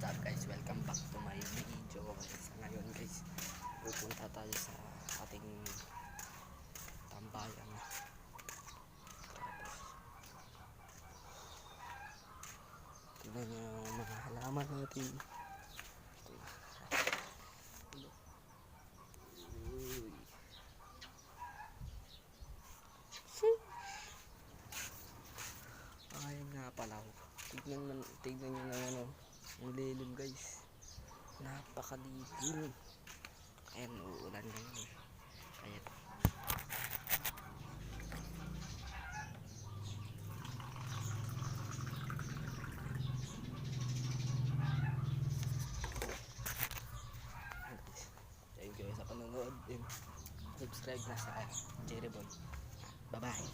up guys? Welcome back to my video. Sa ngayon guys, pupunta tayo sa ating tambayan. Tignan nyo yung mga halaman natin. Uy. Ayun nga pala. Tignan nyo na yan, ang lilim guys. Napakalilim. Ayan, uulan ngayon eh. Ayan. Thank you sa panonood. Subscribe na sa Jerry Boy. Bye bye.